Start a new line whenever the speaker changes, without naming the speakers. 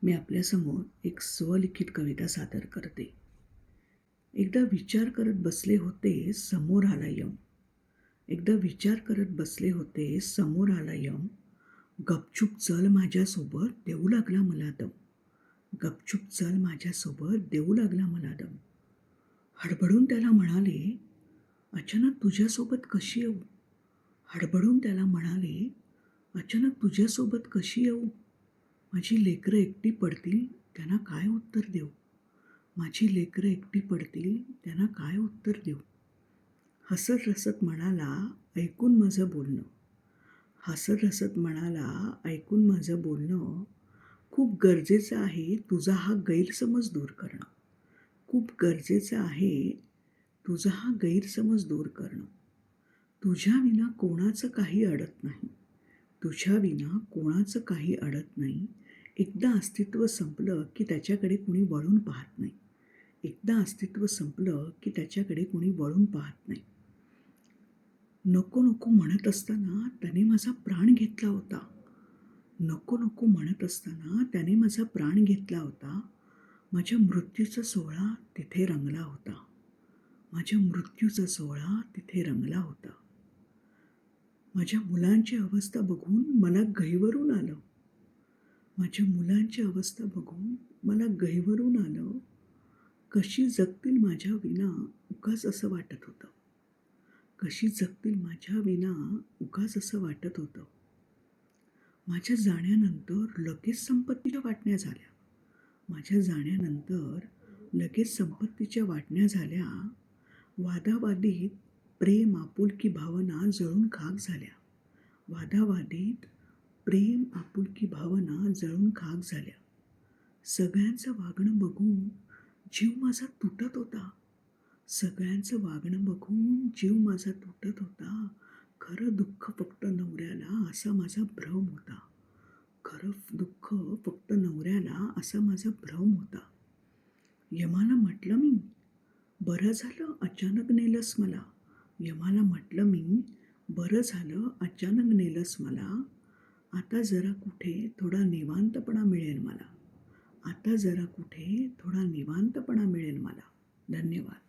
मी आपल्यासमोर एक स्वलिखित कविता सादर करते. एकदा विचार करत बसले होते, समोर आला यम. एकदा विचार करत बसले होते, समोर आला यम. गपचूप चल माझ्यासोबत, देऊ लागला मला दम. गपचूप चल माझ्यासोबत, देऊ लागला मला दम. हडबडून त्याला म्हणाले, अचानक तुझ्यासोबत कशी येऊ? हडबडून त्याला म्हणाले, अचानक तुझ्यासोबत कशी येऊ? माझी लेकरं एकटी पडतील, त्यांना काय उत्तर देऊ? माझी लेकरं एकटी पडतील, त्यांना काय उत्तर देऊ? हसत हसत म्हणाला, ऐकून माझं बोलणं. हसत हसत म्हणाला, ऐकून माझं बोलणं. खूप गरजेचं आहे तुझा हा गैरसमज दूर करणं. खूप गरजेचं आहे तुझा हा गैरसमज दूर करणं. तुझ्या विना कोणाचं काही अडत नाही. तुझ्या विना कोणाचं काही अडत नाही. एकदा अस्तित्व संपलं की त्याच्याकडे कुणी वळून पाहत नाही. एकदा अस्तित्व संपलं की त्याच्याकडे कुणी वळून पाहत नाही. नको नको म्हणत असताना त्याने माझा प्राण घेतला होता. नको नको म्हणत असताना त्याने माझा प्राण घेतला होता. माझ्या मृत्यूचा सोहळा तिथे रंगला होता. माझ्या मृत्यूचा सोहळा तिथे रंगला होता. माझ्या मुलांची अवस्था बघून मला गहिवरून आलं. माझ्या मुलांची अवस्था बघून मला गहिवरून आलं. कशी जगतील माझ्या विना उगाच असं वाटत होतं. कशी जगतील माझ्या विना उगाच असं वाटत होतं. माझ्या जाण्यानंतर लगेच संपत्तीच्या वाटण्या झाल्या. माझ्या जाण्यानंतर लगेच संपत्तीच्या वाटण्या झाल्या. वादावादीत प्रेम आपुलकी भावना जळून खाक झाल्या. वादावादीत प्रेम आपुलकी भावना जळून खाक झाल्या. सगळ्यांचं वागणं बघून जीव माझा तुटत होता. सगळ्यांचं वागणं बघून जीव माझा तुटत होता. खरं दुःख फक्त नवऱ्याला असा माझा भ्रम होता. खरं दुःख फक्त नवऱ्याला असा माझा भ्रम होता. यमाला म्हटलं मी, बरं झालं अचानक नेलंस मला. यमाला म्हटलं मी, बरं झालं अचानक नेलंस मला. आता जरा कुठे थोडा निवांतपणा मिळेल मला. आता जरा कुठे थोडा निवांतपणा मिळेल मला. धन्यवाद.